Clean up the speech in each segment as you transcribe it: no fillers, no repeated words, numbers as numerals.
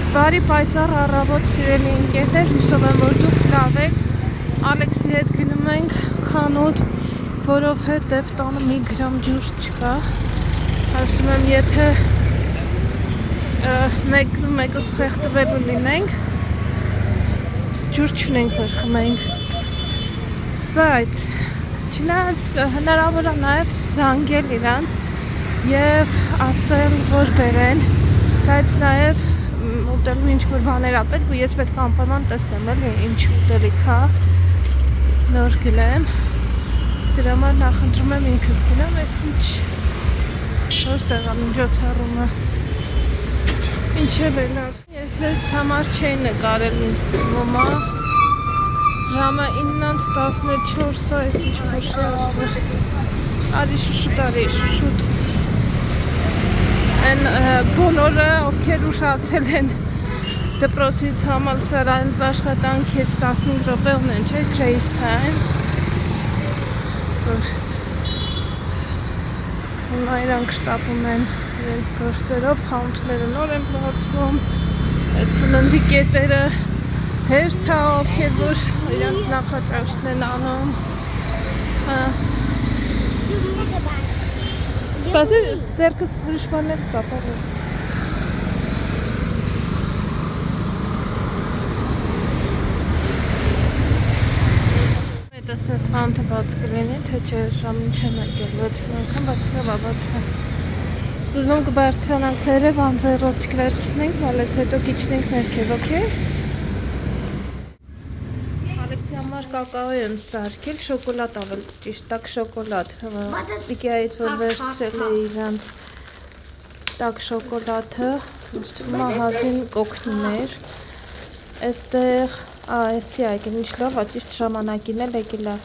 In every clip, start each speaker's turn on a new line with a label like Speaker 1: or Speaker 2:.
Speaker 1: Բարի պայծառ առավոտ սիրելի ընկերներ, հուսով եմ, որ դուք լավ եք։ Ալեքսի հետ գնում ենք խանութ, որովհետև տանը մի գրամ ջուր չկա։ Ասում եմ, եթե մեկս խեղդվելու լինենք, ջուր չունենք որ խմենք։ Բայց չնայած հնարավոր է նաև զանգել իրանց և ասել, որ բերեն, բայց նաև ուտելու ինչ-որ բաներ ա պետք ու ես պետք է անպայման տեսնեմ էլի ինչ ուտելիք ա նոր գնեմ դրա համար նախընտրում եմ ինքս գնամ այս ինչ որտեղ ա միջոցառումը ինչև է լավ ես ձեզ համար չէի նկարել ինձ մոմա ժամը 9:14 այս ինչ փոշի աստեղ արի շուշուտ Են բոլորը, ովքեր ուշացել են դպրոցից համալսարանից աշխատանքից 15 րոպեውን են, չէ, Grace Time որ հիմա իրանք շտապում են իրենց գործերով, խանութները նոր են բացվում այդ սննդի կետերը հերթ ա, ովքեր որ իրանց նախաճաշտն են անում Սպասի, ձերքս բրիշմաններ կապարես Տեսնես խանութը բաց կլինի, թե չէ ժամին չեմ եկել, ոչ մի անգամ բացնով բաց է Սկզբում կբարձրանանք վերև, անձեռոցիկ վերցնենք, մալես հետո կիչնենք ներքև, ոքե Ալեքսի համար կակաո եմ սարքել, շոկոլադ ավել ճիշտ, տակ շոկոլադ Իկեայից որ վերցրել է իրանց տակ շոկոլադը մահազին կոքնիներ Այստեղ Այսի եկել, ինչ լավ, ճիշտ ժամանակին էլ եկել է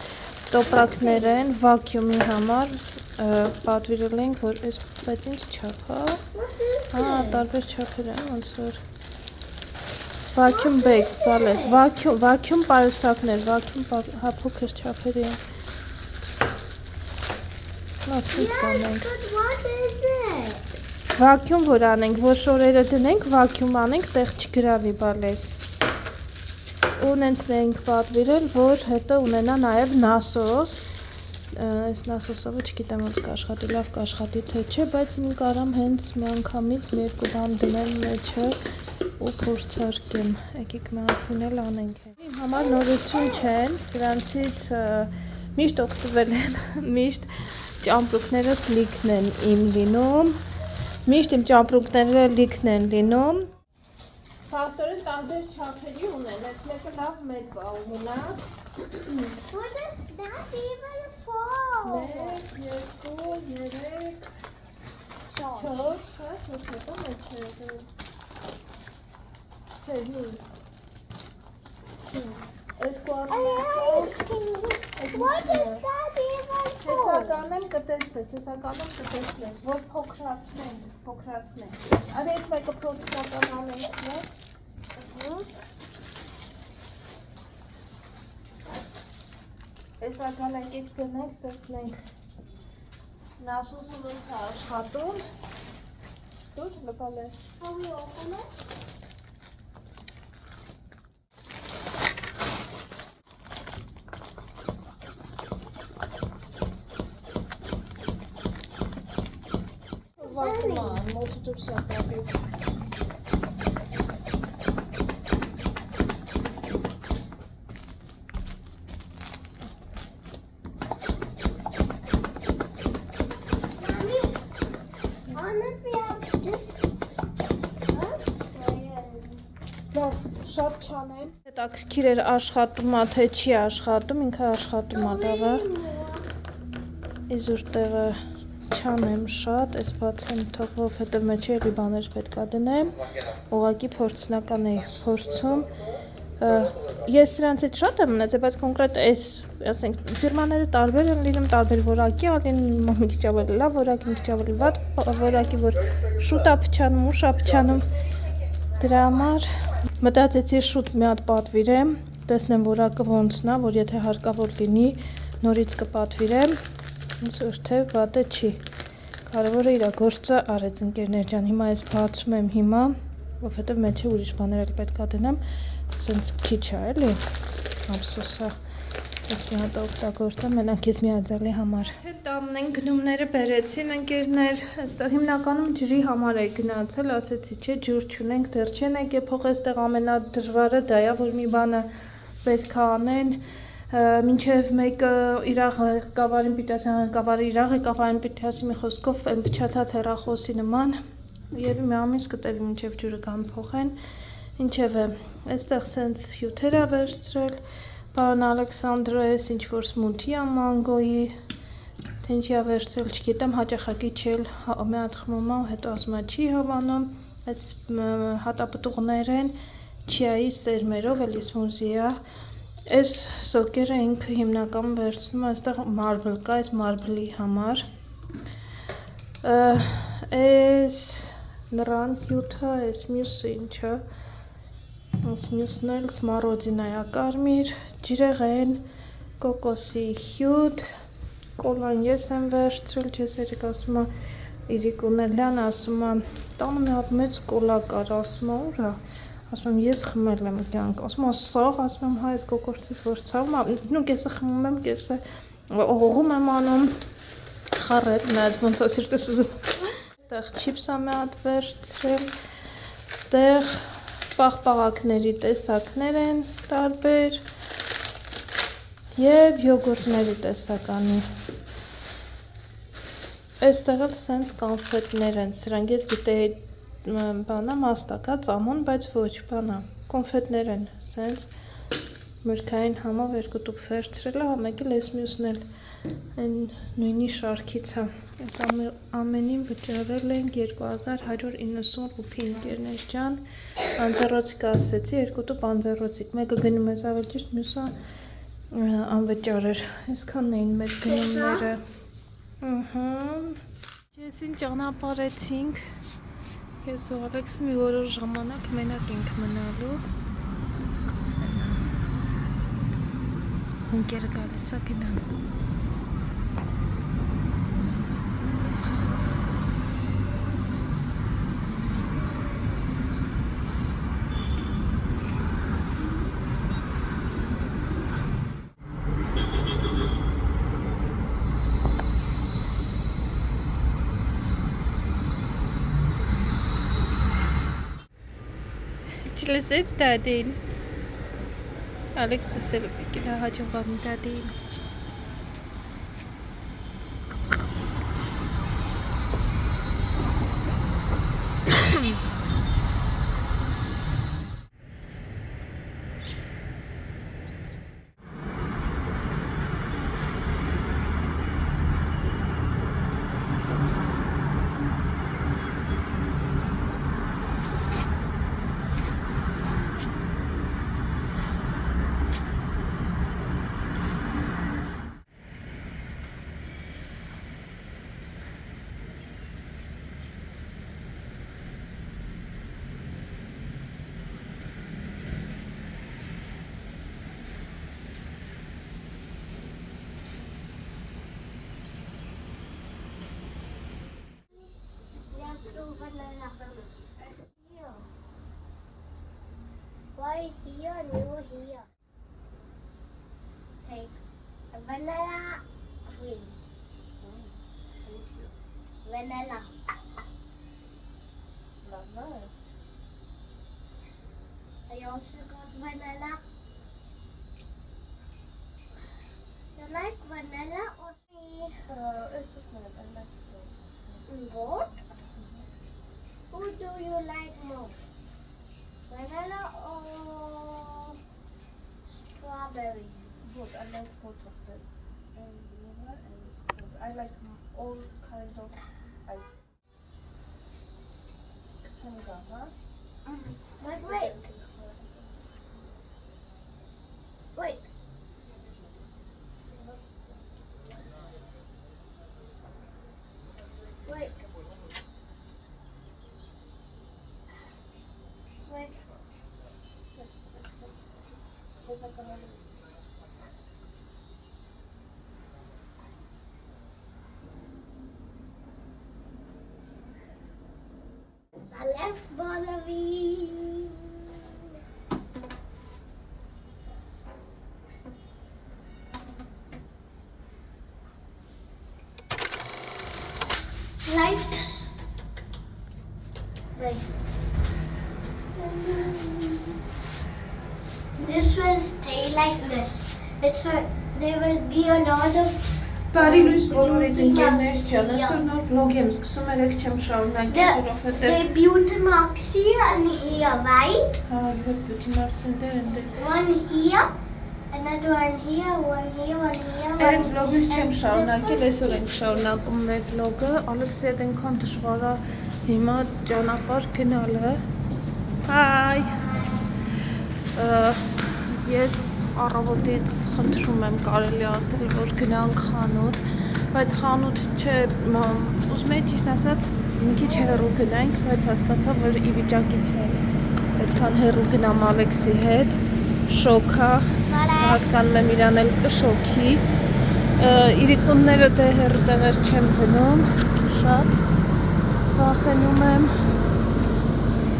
Speaker 1: տոպրակներ են, վակյումի համար պատվիրել ենք, որ այս բայց ինչ չափ, հա, տարբեր չափեր են, ոնց որ Vacuum bags, բալես, vacuum պայուսակներ, vacuum փոքր չափերի են Լավ, ցույց կանենք Vacuum որ անենք, որ շորերը դնենք, vacuum անենք, տեղ չգրավի բալես Ունենցն ենք պատվիրել, որ հետո ունենա նաև նասոս Այս նասոսով չգիտեմ ոնց կաշխատի, լավ կաշխատի թե չէ, բայց իմ կարամ հենց մի անգամից մի երկու բան դնեմ մեջը ու փորձարկեմ, եկեք միասին էլ անենք Իմ համար նորություն չեն, սրանցից միշտ օգտվել եմ, միշտ ճամպրուկներս լիքն են իմ լինում Միշտ իմ ճամպրուկները լիքն են լինում Փաստորեն տարբեր չափերի ունեն, այս մեկը լավ մեծ ա ունենալ
Speaker 2: What is that even for?
Speaker 1: 1, 2, 3, 4, սա չոտոտում է չէ Թեզի
Speaker 2: What is that even for?
Speaker 1: Հեսականեմ կտեսնես, որ փոքրացնեն Արի այս մեկը փոքրացնական անենք Հեսական եկեք դնենք, տեսնենք Նասոսը ոնց է աշխատում Դու լպալես
Speaker 2: Հովի օգում է?
Speaker 1: Վակուման, մոտը դուրս է տապիվ Շատ չանեմ Հետաքրքիր էր աշխատում ա, թե չի աշխատում, ինքը աշխատում ա դավը Իզուր տեղը չանեմ շատ, այս բացեմ թողով հետև մեջ էլի բաներ պետք է դնեմ Ուղղակի փորձնական էի փորձում Ես սրանցից շատ եմ մնացել, բայց կոնկրետ այս, ասենք, ֆիրմաները տարբեր են լինում, տարբեր որակի ալին, մի քիչ ավելի լավ որակի, մի քիչ ավելի վատ որակի, որ շուտ ա փչանում, ուշ ա փչանում Դրա համար մտածեցի շուտ մի հատ պատվիրեմ, տեսնեմ որակը ոնցն ա, որ եթե հարկավոր լինի, նորից կպատվիրեմ, ոնց որ թե վատը չի Կարևորը իր գործը արեց ընկերներ ջան, հիմա ես բացում եմ հիմա, Որովհետև մեջը ուրիշ բաներ էլ պետք է դնեմ, սենց քիչ է, էլի, ափսոսա, ես մի հատ օգտագործեմ, մենակ ես միաձալի համար։ Թե տանն են գնումները բերեցին ընկերներ, այստեղ հիմնականում ջրի համար է գնացել, ասեցի չէ, ջուր չունենք, դեռ չեն եկել փող, այստեղ ամենադժվարը դա է, որ մի բանը պետք է անեն, մինչև մեկը իր ղեկավարին պիտի ասեն, ղեկավարը իր ղեկավարին պիտի ասի մի խոսքով փչացած հեռախոսի նման, եւ մի ամիս կտևի մինչև ջուրը կան փոխեն, ինչևէ, այստեղ սենց հյութեր է վերցրել, պարոն Ալեքսանդրոս, ինչ որ սմութի է մանգոյի, թե ինչի է վերցրել, չգիտեմ, հաճախակի չել մի հատ խմում է, հետո ասում է չի հավանում, այս հատապտուղներ են, չիայի սերմերով, էլի սմուզի է, այս սոկերը ինքը հիմնական վերցնում է, այստեղ մարբլ կա, այս մարբլի համար, այս նռան հյութը, այս մյուսը ինչը, այս մյուսն էլ սմարոդինա է կարմիր, ջրեղեն, կոկոսի հյութ, կոլան ես եմ վերցրել, չես երեք ասում է, Իրիկ Ունելյան ասում է, տանը մի հատ մեծ կոլա կար, ասում է, ուր է, ասում եմ, ես խմել եմ կյանք, ասում եմ, սաղ, ասում եմ, հա, այս կոկորցից որ ցավում է, նու կեսը խմում եմ, կեսը օղում եմ անում, խառետ մի հատ ոնց ասիրտես ուզում, ստեղ չիպսա մի հատ վերցրել, ստեղ պաղպաղակների տեսակներ են տարբեր և յոգուրտների տեսականի, այստեղ էլ սենց կանֆետներ են, սրանք ես գիտեի բանա մաստակա ծամոն, բայց ոչ բանա, կոնֆետներ են, սենց մրգային համով երկու տուփ վերցրել է, մեկ էլ այս մյուսն էլ այն նույնի շարքից է, այս ամենին վճարել ենք 2190 ռուփի ընկերներ ջան, անձեռոցիկը ասեցի, երկու տուփ անձեռոցիկ, մեկը գնում ես ավելի ճիշտ, մյուսը անվճար էր, այսքանն էին մեր գնումները, Եսին ճանապարհեցինք, ես ու Ալեքսը մի որոշ ժամանակ մենակ ենք մնալու, ընկերը գալիս է գնան, Չլսեց դադին, Ալեքսը սել եկել է հաջողանի դադին,
Speaker 2: Why here and you were here? Take a vanilla cream.
Speaker 1: Thank you.
Speaker 2: Vanilla.
Speaker 1: That's nice.
Speaker 2: I also got vanilla. You like vanilla or me?
Speaker 1: It was nice, I like it.
Speaker 2: What? Who do you like more? Vanilla or strawberry?
Speaker 1: Both, I like both of them. And vanilla and strawberry. I like all kind of ice cream. Huh?
Speaker 2: But wait. Wait. Wait. Wait. left Balavi. Lights. Nice. This will stay like this. There will be a lot of.
Speaker 1: Բարի լույս բոլորիդ ընկերներ ջան, այսօր նոր վլոգ եմ սկսում, երեք չեմ շարունակել, որովհետև
Speaker 2: The beauty marks here and here, right?
Speaker 1: Հա, որ beauty marks են դեր են դեր։
Speaker 2: One here, another one here, one here, one here.
Speaker 1: Երեք վլոգից չեմ շարունակել, այսօր ենք շարունակում մեր վլոգը, Ալեքսի հետ այնքան դժվար է հիմա ճանապարհ գնալը։ Հայ։ Ես առավոտից խնդրում եմ կարելի ասել, որ գնանք խանութ, բայց խանութ չէ, ուզում եմ ճիշտ ասած մի քիչ հեռու գնանք, բայց հասկացա, որ ի վիճակի չէ այդքան հեռու գնամ Ալեքսի հետ, շոկ է, հասկանում եմ իրան էլ կշոքի, իրիկունները դե հեռու տեղեր չեմ գնում, շատ վախենում եմ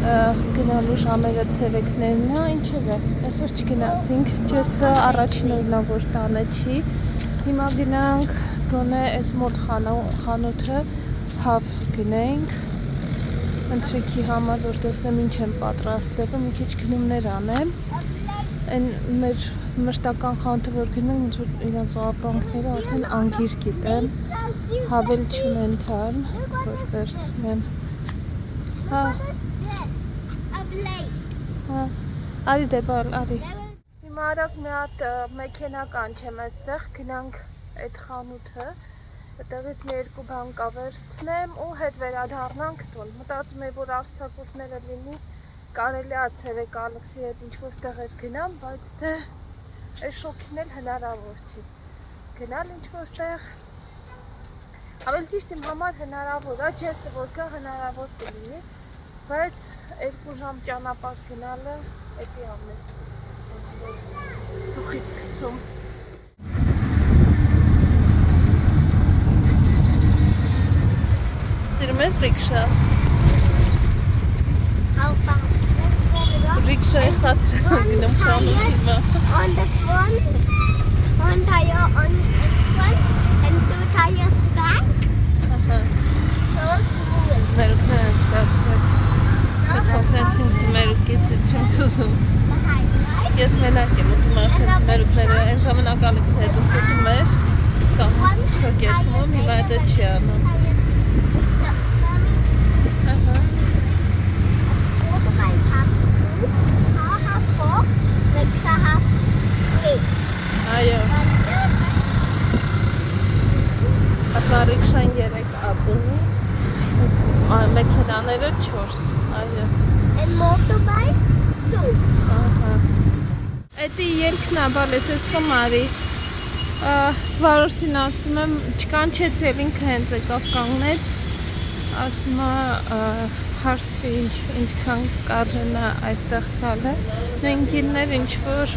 Speaker 1: գնալու ժամերը ցերեկներն է, ինչևէ, այսօր չգնացինք, ջեսը առաջին օրն է, որ տանը չի, հիմա գնանք գոնե այս մոտ խանութը հավ գնենք, ընթրիքի համար, որ տեսնեմ ինչ եմ պատրաստել, մի քիչ գնումներ անեմ, այն մեր մշտական խանութը, որ գնում ոնց որ իրանց ապրանքները արդեն անգիր գիտեմ, հավել չունեն թարմ, որ վերցնեմ, հա, Արի դեպալ, արի։ Հիմա արագ մի հատ մեքենա կանչեմ այստեղ, գնանք այդ խանութը, այդտեղից մի երկու բան կավերցնեմ ու հետ վերադառնանք տուն։ Մտածում եմ, որ արձակուրդները լինի, կարելի է ցերեկ Ալեքսի հետ ինչ-որ տեղեր գնամ, բայց դե այս շոկին էլ հնարավոր չի։ Գնալ ինչ-որ տեղ, ավելի ճիշտ իմ համար հնարավոր է, ջեսը որ կա հնարավոր կլինի, բայց 2 ժամ ճանապարհ գնալը էդի ամես ոնց որ դուխից գցում Սիրում ես ռիքշա
Speaker 2: How fast?
Speaker 1: Ռիքշայի խաթր գնում խանութ հիմա
Speaker 2: On the front, one tire on the front and 2 tires back. So smooth.
Speaker 1: Ձմերուկներ են ստացել Բայց հոքնեցինք ձմերուկից չեմ թուզում Ես մենակ եմ ուտում արդեն ձմերուկները այն ժամանակ Ալեքսի հետ ուսոտում էր կամ սոկերտում, հիմա դա չի անում Այո Ասմա ռիքշան 3 ապ ունի մեքենաները 4 Այո
Speaker 2: And motorbike 2.
Speaker 1: Էդի ելքն է բալես ես կմարի Վարորդին ասում եմ չկանչեց էլ ինքը հենց եկավ կանգնեց ասում հարցրի ինչքան կարժենա այստեղ գալը նույնքիններ ինչ-որ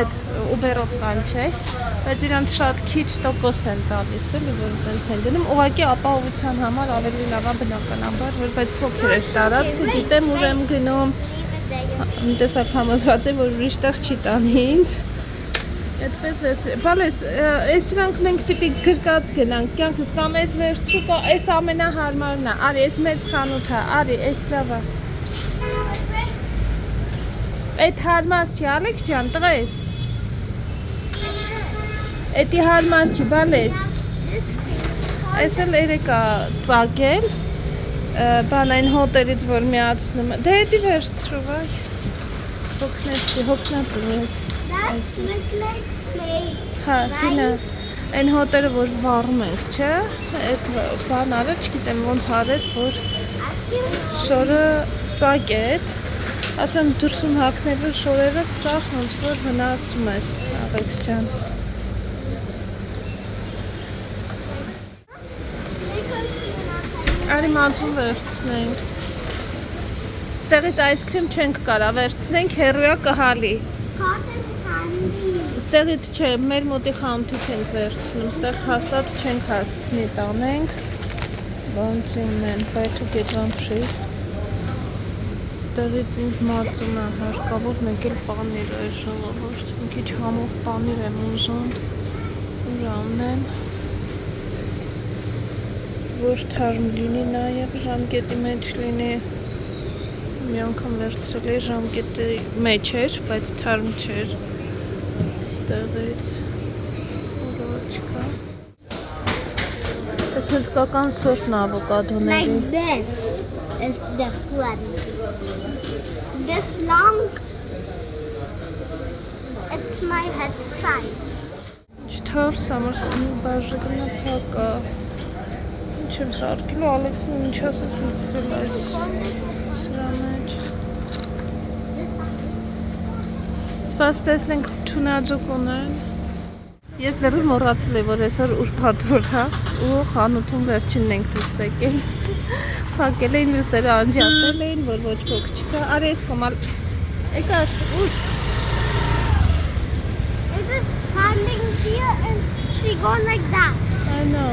Speaker 1: այդ ուբերով կանչեք բայց իրանց շատ քիչ տոկոս են տալիս էլի որ տենց են գնում ուղղակի ապահովության համար ավելի լավ է բնականաբար որ բայց փոքր է տարածքը գիտեմ ուր եմ գնում տեսակ համոզված է որ ուրիշ տեղ չի տանի ինձ այդպես բալես այս դրանք մենք պիտի գրկած գնանք կյանքս կամ այս վերջը կա այս ամենահարմարն է արի այս մեծ խանութը արի այս լավ է Այդ հարմար չի, Ալեքս ջան, տղես Էդի հարմար չի, բալես Այս էլ երեք է ծագել Բան այն հոտերից, որ միացնում Դե էդի վերցրու, վայ Հոգնացում ես
Speaker 2: That looks like play.
Speaker 1: Հա, դինը Այն հոտերը, որ վառում ենք, չէ Այդ բան արը, չգիտեմ ոնց արեց, որ շորը ծագեց Ասում եմ դրսում հակնելու շորերը սաղ ոնց որ վնասում ես, Ալեքս ջան Արի մանցում վերցնենք Ստեղից այսկրիմ չենք կարա վերցնենք, հեռուя կհալի
Speaker 2: Cotton candy.
Speaker 1: Ստեղից չէ, մեր մոտի խանութից ենք վերցնում, ստեղ հաստատ չենք հասցնի տանենք բանջին են, բայց ու գետրանփրի։ Ստեղից ինձ մածուն է հարկավոր, մեկ էլ պանիր է ժողովուրդ, մի քիչ համով պանիր եմ ուզում, ուրանն են, որ թարմ լինի նաև ժամկետի մեջ լինի, մի անգամ վերցրել էի ժամկետի մեջ էր, բայց թարմ չէր, ստեղից, որոչ կա, ես հնդկական սորտն ավոկադոների։
Speaker 2: Like this is the one. This long, it's my head size.
Speaker 1: Չթարս համար սնի բաժգնը պակա, ինչ եմ սարկելու, Ալեքսին ինչ ասես միցրել այս սրա մեջ։ Սպաս տեսնենք թունաձուկ ունեն։ Ես լրիվ մոռացել եմ, որ այսօր ուրբաթ օր է ու խանութում վերջինն ենք դուրս եկել։ Փակել էին մյուսերը անջատել էին, որ ոչ ոք չկա։ Արի ես կոմալ։ Եկար, ուր։
Speaker 2: It is standing here and she goes like that.
Speaker 1: I know.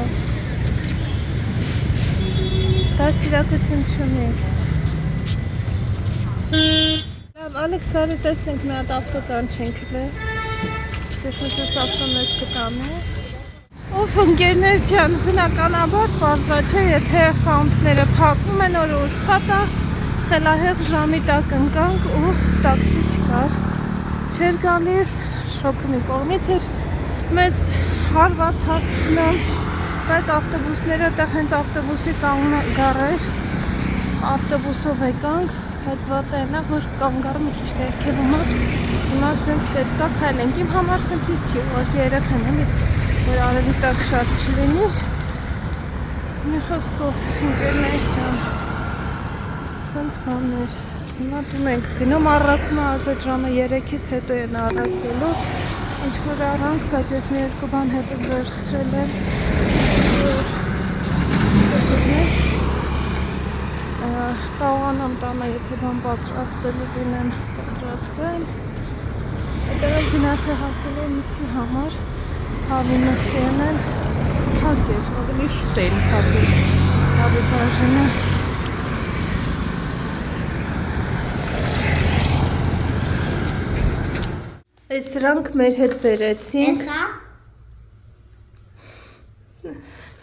Speaker 1: Դաստիարակություն չունի։ Լավ, Ալեքս, արի տեսնենք մի հատ ավտոկան չենք լե։ Տեսնես ես ավտոն ես կտամի։ Ով ընկերներ ջան, բնականաբար պարզա չէ, եթե խանութները փակվում են օր ուրբաթ է, խելահեղ ժամի տակ ընկանք ու տաքսի չկար։ Չէր գալիս, շոկը մի կողմից էր մեզ հարված հասցնում, բայց ավտոբուսները տեղ հենց ավտոբուսի կանգառեր, ավտոբուսով եկանք, բայց վատը էնա, որ կանգառը մի քիչ ներքևում է, հիմա սենց պետք է քայլենք, իմ համար խնդիր չի, ուղղակի երեխան էլի, որ արևի տակ շատ չլինի, մի խոսքով ընկերներ ջան, սենց բաներ, հիմա դու ենք գնում առաքումը ասած ժամը 3-ից հետո են առաքելու, ինչ-որ առանք, բայց ես մի երկու բան հետս վերցրել եմ, կաղանամ տանը, եթե բան պատրաստելու դինեն պատրաստվեն, այդերով գնաց է հասել է միսի համար, հավինոսիեն են հագեր, ավելի շուտ էին հագեր, հավի բաժինը։ Այս սրանք մեր հետ բերեցինք,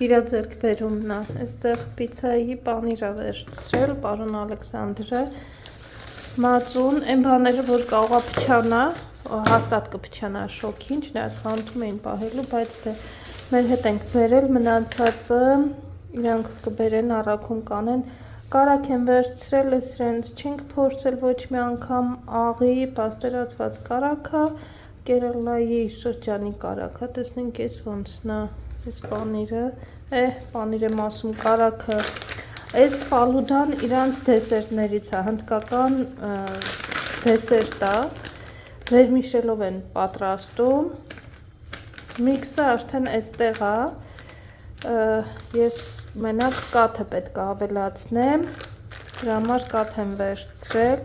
Speaker 1: իրա ձերք բերումն է, այստեղ պիցայի պանիրա վերցրել, պարոն Ալեքսանդրը, մածուն, այն բաները, որ կաղա պչանա, հաստատ կպչանա շոքին, չնայած խանութում էին պահելու, բայց դե մեր հետ ենք բերել, մնացածը իրանք կբերեն, առաքում կանեն, կարակ են վերցրել, ես իրենց չենք փորձել ոչ մի անգամ աղի, պաստերացված կարակա, կերալայի շրջանի կարակա, տեսնենք ես ոնցնա, ես պանիր եմ ասում կարակը, այս ֆալուդան իրանց դեսերտներից է, հնդկական դեսերտ է, վերմիշելով են պատրաստում, միքսը արդեն այստեղ է, ես մենակ կաթը պետք է ավելացնեմ, դրա համար կաթ եմ վերցրել,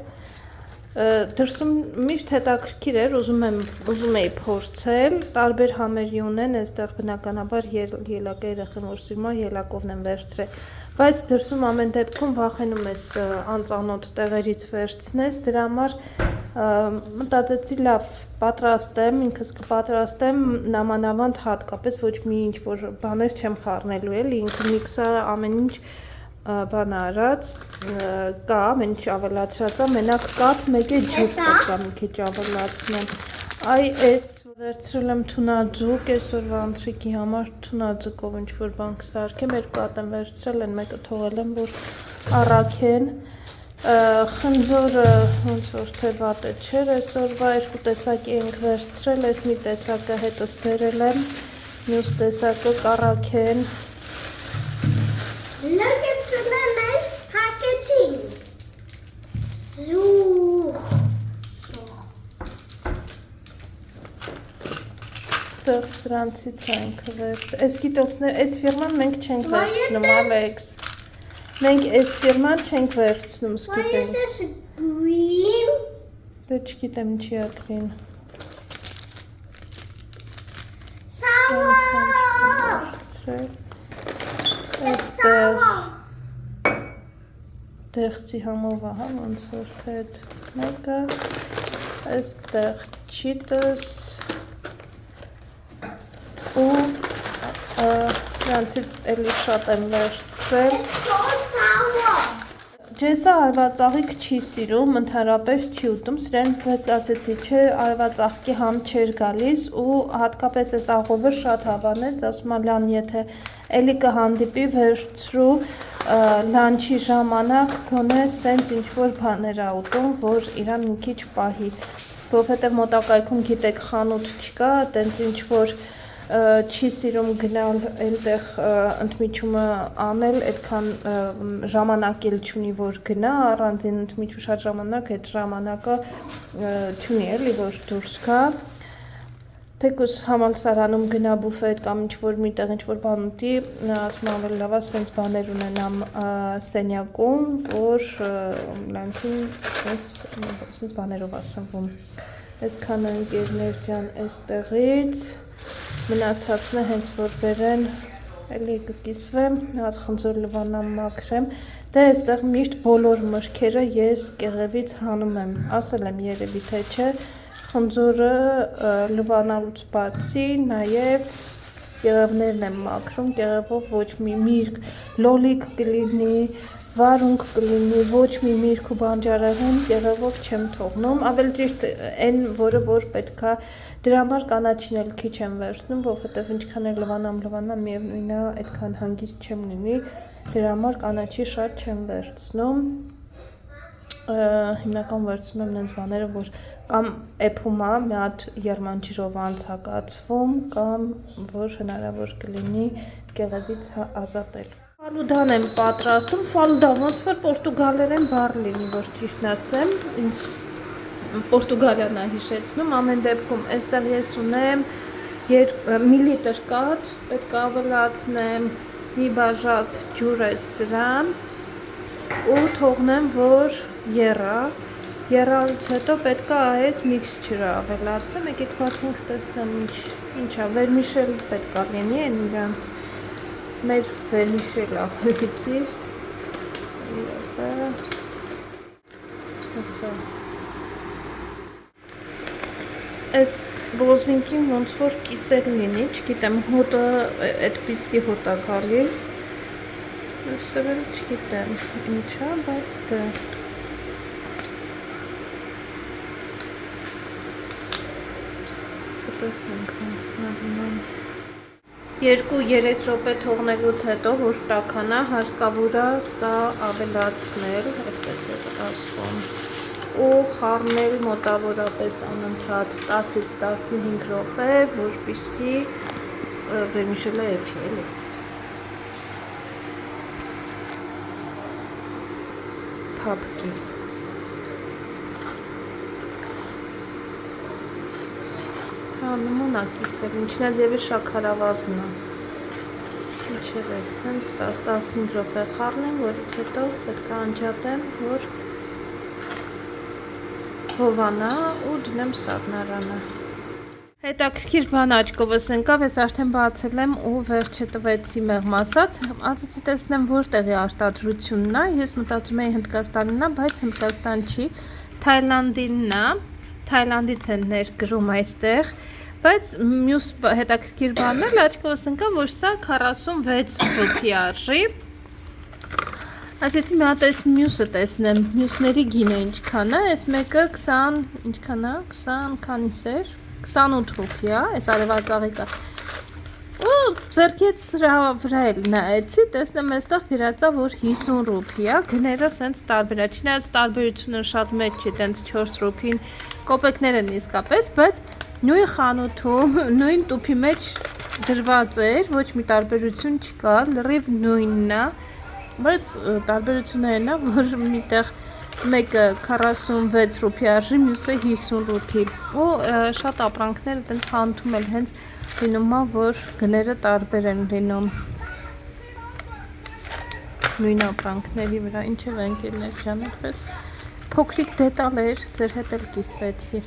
Speaker 1: դրսում միշտ հետաքրքիր էր, ուզում էի փորձել, տարբեր համերի ունեն, այստեղ բնականաբար ելակը երեխան որ սիրում է, ելակովն եմ վերցրել, բայց դրսում ամեն դեպքում վախենում ես անծանոթ տեղերից վերցնես, դրա համար մտածեցի լավ պատրաստեմ, ինքս կպատրաստեմ նամանավանդ հատկապես ոչ մի ինչ որ բաներ չեմ խառնելու էլի, ինքը միքսը ամեն ինչ բան արած, կա, ամեն ինչ ավելացրած է, մենակ կաթ մեկ է ջուր պետք է մի քիչ ավելացնեմ, այ այս վերցրել եմ թունաձուկ, այսօրվա ընթրիքի համար թունաձուկով ինչ որ բան կսարքեմ, երկու հատ եմ վերցրել են, մեկը թողել եմ, որ առաքեն, խնձորը ոնց որ թե վատը չէր, այսօրվա երկու տեսակի ենք վերցրել, այս մի տեսակը հետս բերել եմ, մյուս տեսակը կառաքեն։
Speaker 2: Look at the nice packaging. Zoo.
Speaker 1: Ստեղ սրանցից ենք վերցրել, այս գիտոսներ, այս ֆիրման մենք չենք վերցնում, Ալեքս, մենք այս ֆիրման չենք վերցնում, սկիտենք։
Speaker 2: Why is this green?
Speaker 1: Դե չգիտեմ ինչի է գրին։
Speaker 2: Sour.
Speaker 1: Այստեղ դեղցի համով է, հա, ոնց որ թե այդ մեկը, այստեղ չիտս ու սրանցից էլի շատ եմ վերցրել։ Ջեսը արվածաղիկ չի սիրում, ընդհանրապես չի ուտում, սրանց բայց ասեցի չէ, արվածաղկի համ չէր գալիս ու հատկապես այս աղովը շատ հավանեց, ասում լան եթե էլի կհանդիպի վերցրու լանչի ժամանակ գոնե սենց ինչ-որ բաներ ա ուտում, որ իրան մի քիչ պահի, որովհետև մոտակայքում գիտեք խանութ չկա, տենց ինչ-որ չի սիրում գնալ այնտեղ ընդմիջումը անել, այդքան ժամանակ էլ չունի, որ գնա, առանձին ընդմիջում շատ ժամանակ, այդ ժամանակը չունի էլի, որ դուրս գա, թեկուզ համալսարանում գնա բուֆետ կամ ինչ-որ միտեղ ինչ-որ բան ուտի, ասում ավելի լավ է սենց բաներ ունենամ սենյակում, որ լանքին սենց բաներով ասվում, այսքան ընկերներ ջան այստեղից, մնացածն է հենց որ բերեն, էլի կկիսվեմ, հատ խնձոր լվանամ մաքրեմ, դե այստեղ միշտ բոլոր մրգերը ես կեղևից հանում եմ, ասել եմ երևի թե չէ, խնձորը լվանալուց բացի, նաև կեղևներն եմ մաքրում, կեղևով ոչ մի միրգ, լոլիկ կլինի, վարունգ կլինի, ոչ մի միրգ ու բանջարեղեն կեղևով չեմ թողնում, ավելի ճիշտ այն, որը որ պետքա դրա համար կանաչին էլ քիչ եմ վերցնում, որովհետև ինչքան էլ լվանամ, միևնույն է, այդքան հանգիստ չեմ լինի, դրա համար կանաչի շատ չեմ վերցնում, հիմնական վերցնում եմ նենց բաները, որ կամ էփում է, մի հատ երմանջրով անցակացվում, կամ որ հնարավոր կլինի կեղևից ազատել։ Ֆալուդան եմ պատրաստում, ֆալուդա ոնց որ պորտուգալերեն բառ լինի, որ ճիշտն ասեմ, ինձ Պորտուգալիան է հիշեցնում, ամեն դեպքում այստեղ ես ունեմ մի լիտր կաթ, պետք է ավելացնեմ մի բաժակ ջուր է սրան ու թողնեմ, որ եռա, եռալուց հետո պետք է այս միքսչրը ավելացնեմ, եկեք բացենք տեսնեմ ինչա, վերմիշել պետք է լինի, են իրանց մեր վերմիշել ավելի ճիշտ, հսա Այս բոզվինքին ոնց որ կիսել լինի, չգիտեմ, հոտը այդպիսի հոտ է գալիս, սրել չգիտեմ ինչա, բայց դե կտեսնենք հանցնալինան 2-3 րոպե թողնելուց հետո, որ տաքանա, հարկավոր է սա ավելացնել, այդպես է ասվում ու խառնել մոտավորապես անընդհատ 10-ից 15 րոպե, որպեսզի վերմիշելը եփի, էլի։ Փափկի։ Հա, նման է կիսել, ինչն է ձևի շաքարավազն է։ Իջերեք, սենց 10-15 րոպե խառնեմ, որից հետո պետք է անջատեմ, որ հովանա ու դնեմ սառնարանը։ Հետաքրքիր բան աչքովս ընկավ, ես արդեն բացել եմ ու վերջը տվեցի մեղմ ասած, ասացի տեսնեմ որտեղի արտադրությունն է, ես մտածում էի Հնդկաստանն է, բայց Հնդկաստան չի, Թայլանդինն է, Թայլանդից են ներկրում այստեղ, բայց մյուս հետաքրքիր բանն էլ աչքովս ընկավ, որ սա 46 ռուպի արժի, ասեցի մի հատ այս մյուսը տեսնեմ, մյուսների գինը ինչքան է, այս մեկը 20, ինչքան է, 20 քանիս էր, 28 ռուպի է, այս արևածաղիկը, ու ձեռքից սրա վրա էլ նայեցի, տեսնեմ այստեղ գրած է, որ 50 ռուպի է, գները սենց տարբեր է, չնայած տարբերությունը շատ մեծ չի, տենց 4 ռուպին կոպեկներ են իսկապես, բայց նույն խանութում, նույն տուփի մեջ դրված էր, ոչ մի տարբերություն չկա, լրիվ նույնն է, բայց տարբերություններն է, որ միտեղ մեկը 46 ռուպի արժի, մյուսը 50 ռուպի ու շատ ապրանքները տենց խանութում էլ հենց լինում է, որ գները տարբեր են լինում նույն ապրանքների վրա, ինչև ընկերներ ջան, այդպես փոքրիկ դետալ էր, ձեր հետ էլ կիսվեցի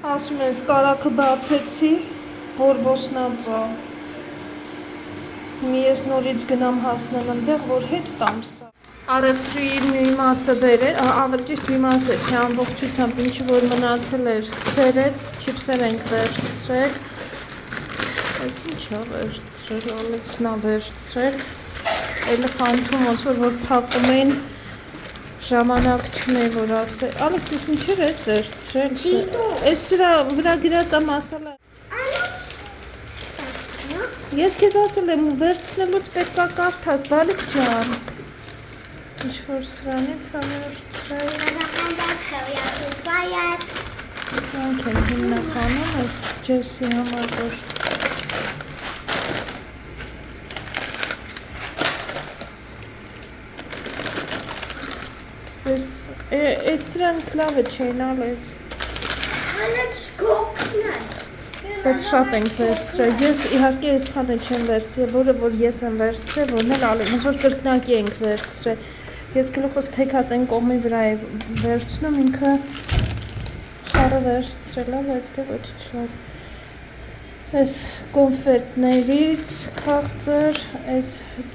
Speaker 1: ասում ես կարակը բացեցի, բորբոսնածա Ես նորից գնամ հասնեմ այնտեղ, որ հետ տամ սա։ Արևտրի մի մասը բերել, ավելի ճիշտ մի մասը չի ամբողջությամբ ինչը որ մնացել էր բերեց, չիպսեր ենք վերցրել, այս ինչա վերցրել, ամեցնա վերցրել, էլեֆանտում ոնց որ փակում էին ժամանակ չունեի որ ասել, Ալեքս ես ինչեր ես վերցրել, այս սրա վրա գրած ամասալա, ես քեզ ասել եմ վերցնելուց պետք է կարդաս, բալիկ ջան, ինչ-որ սրանից համերցրել, սրանք են հիմնականում ես ջերսի համար որ ես սրանք լավը չեն Ալեքս Պետք շատ ենք վերցրել, ես իհարկե այսքան չեմ վերցրել, որը որ ես եմ վերցրել, որն էլ Ալեքս, ոնց որ կրկնակի ենք վերցրել, ես գլուխս թեքած այն կողմի վրա է վերցնում, ինքը շարը վերցրել է, բայց դե ոչ շար, այս կոնֆետներից քաղցր, այս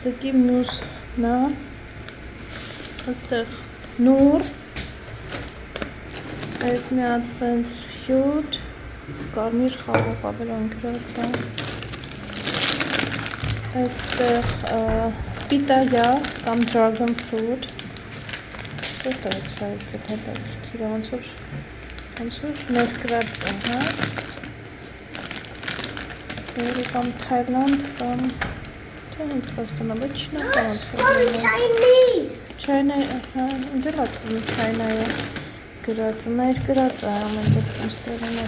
Speaker 1: ձգի մյուսն է, այստեղ նուր, այս մի հատ սենց հյութ, կարմիր խաղող ավելան գրած է, այստեղ պիտայա կամ dragon fruit, այստեղ է ցայքել հետաքրքիր ոնց որ ներկրած է, հա, կամ Թայլանդ կամ Թայլանդը, բայց չնայած Չայնա, հա, ինձ էլ ատվում Չայնայա գրած, ներկրած է ամեն դեպքում ստերեն է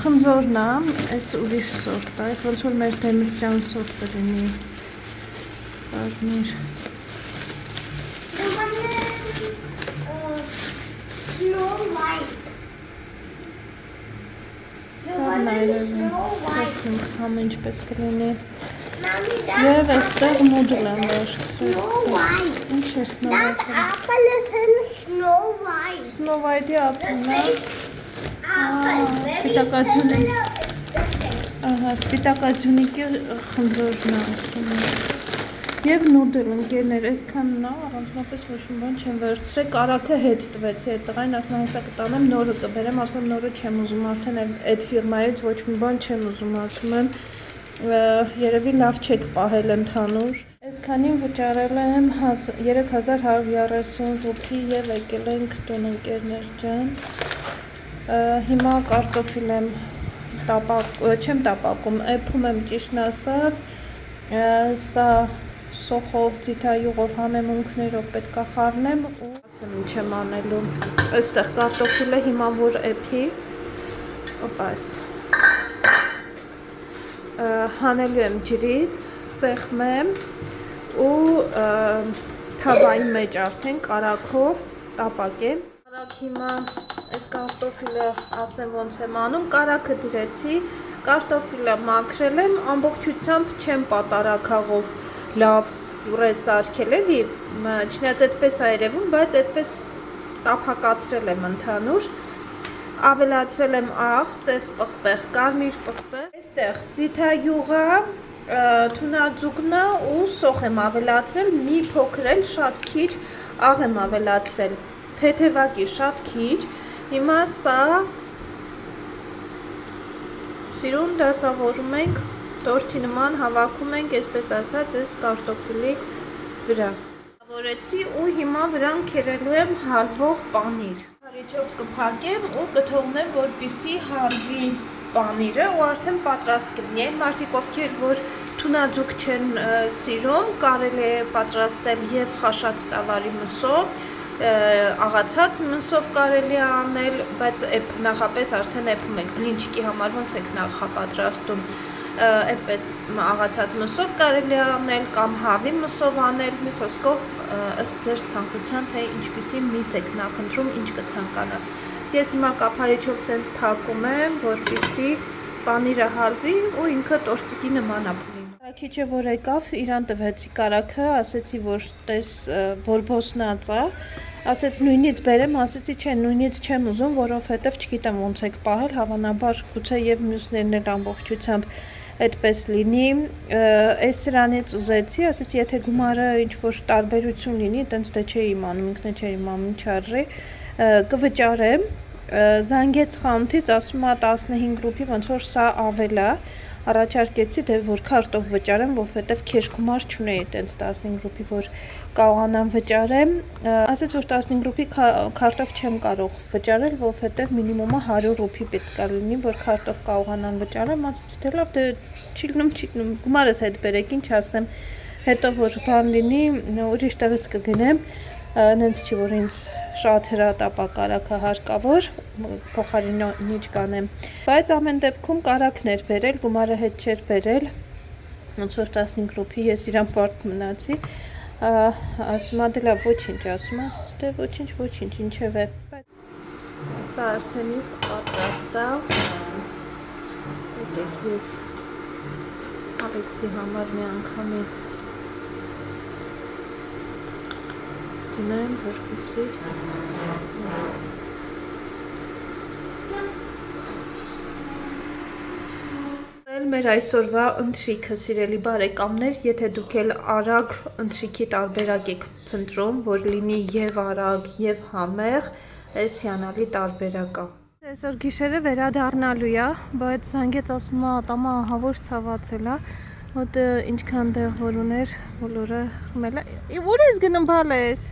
Speaker 1: խնձորն է, այս ուրիշ սորտ է, այս ոնց որ մեր դեմիրճան սորտը լինի, կարմիր տեսնենք համ ինչպես կլինի և այստեղ նուդլ եմ վերցրել ինչ է Snow White-ի ապլն է սպիտակաձյունիկի խնձորն է ասում և նուդլ ընկերներ, այսքանն է, առանձնապես ոչ մի բան չեմ վերցրել, կարագը հետ տվեցի այդ տղային, ասում եմ հեսա կտանեմ, նորը կբերեմ, ասում եմ նորը չեմ ուզում, արդեն այդ ֆիրմայից ոչ մի բան չեմ ուզում, ասում եմ երևի լավ չեք պահել ընդհանուր, այսքանին վճարել եմ 3130 ռուբլի և եկել ենք տուն ընկերներ ջան, հիմա կարտոֆիլ եմ չեմ տապակում, էփում եմ ճիշտն ասած, սա սոխով, ձիթայուղով, համեմունքներով պետք է խառնեմ ու ասեմ ինչ եմ անելու, այստեղ կարտոֆիլը հիմա որ էփի, օպաս, հանելու եմ ջրից, սեղմեմ ու թավայի մեջ արդեն կարագով տապակեմ, կարագ հիմա այս կարտոֆիլը ասեմ ոնց եմ անում, կարագը դրեցի, կարտոֆիլը մաքրել եմ, ամբողջությամբ չեմ պատարագաղով լավ ուրես արկել էլի, չնայած այդպես է երևում, բայց այդպես տափակացրել եմ ընդհանուր, ավելացրել եմ աղ, սև պղպեղ, կարմիր պղպեղ, այստեղ ձիթայուղը, թունաձուկնը ու սոխ եմ ավելացրել, մի փոքր էլ շատ քիչ աղ եմ ավելացրել, թեթևակի շատ քիչ, հիմա սա սիրուն դասավորում ենք, տորթի նման հավաքում ենք, այսպես ասած, այս կարտոֆիլի վրա։Ավորեցի ու հիմա վրան քերելու եմ հալվող պանիր։ Հարիճով կփակեմ ու կթողնեմ, որպեսզի հալվի պանիրը ու արդեն պատրաստ կլինի։ Այն մարդիկ, ովքեր որ թունաձուկ չեն սիրում, կարելի է պատրաստել եւ խաշած տավարի մսով, աղացած մսով կարելի է անել, բայց նախապես արդեն էփում եք բլինչիկի համար ոնց եք նախապատրաստում, այդպես աղացած մսով կարելի է անել կամ հավի մսով անել, մի խոսքով ըստ ձեր ցանկության, թե ինչպիսի միս եք նախընտրում, ինչ կցանկանաք։ Ես հիմա կափարիչով սենց փակում եմ, որպեսզի պանիրը հալվի ու ինքը տորտիկի նման ապրի։ Կարաքիչը որ եկավ, իրան տվեցի կարագը, ասեցի որ տես բորբոսնած է, ասեց նույնից բերեմ, ասեցի չէ, նույնից չեմ ուզում, որովհետև չգիտեմ ոնց եք պահել, հավանաբար գուցե եւ մյուսներն էլ ամբողջությամբ այդպես լինի, այս սրանից ուզեցի, ասեցի, եթե գումարը ինչ-որ տարբերություն լինի, տենց դե չէի իմանում, ինքն չէի իմանում ինչ արժի, կվճարեմ, զանգեց խանութից, ասում է 15 ռուպի, ոնց որ սա ավել է, առաջարկեցի, դե որ քարտով վճարեմ, որովհետև քեշ գումար չունեի, տենց 15 ռուպի, որ կարողանամ վճարեմ, ասեց, որ 15 ռուպի քարտով չեմ կարող վճարել, որովհետև մինիմումը 100 ռուպի պետք է լինի, որ քարտով կարողանամ վճարեմ, ասեց, դե լավ, դե չի գնում, գումարս հետ բերեք, ինչ ասեմ, հետո որ բան լինի, ուրիշ տեղից կգնեմ, նենց չի, որ ինձ շատ հրատապակարակը հարկավոր, փոխարինիչ կանեմ, բայց ամեն դեպքում կարակներ բերել, գումարը հետ չէր բերել, ոնց որ 15 ռուպի, ես իրան պարտ մնացի, ասում է, դե լավ, ոչինչ, ասում է, դե ոչինչ, ինչև է, սա արդեն իսկ պատրաստ է, եկեք ես Ալեքսի համար մի անգամից դնեմ, որպեսզի մեր այսօրվա ընթրիքը, սիրելի բարեկամներ, եթե դուք էլ արագ ընթրիքի տարբերակ եք փնտրում, որ լինի եւ արագ եւ համեղ, այս հիանալի տարբերակը։ Այսօր գիշերը վերադառնալու է, բայց զանգեց ասում է ատամը ահավոր ցավացել է, ոտ ինչքան դեղ որ ուներ, բոլորը խմել է։ Ուր ես գնում բալես։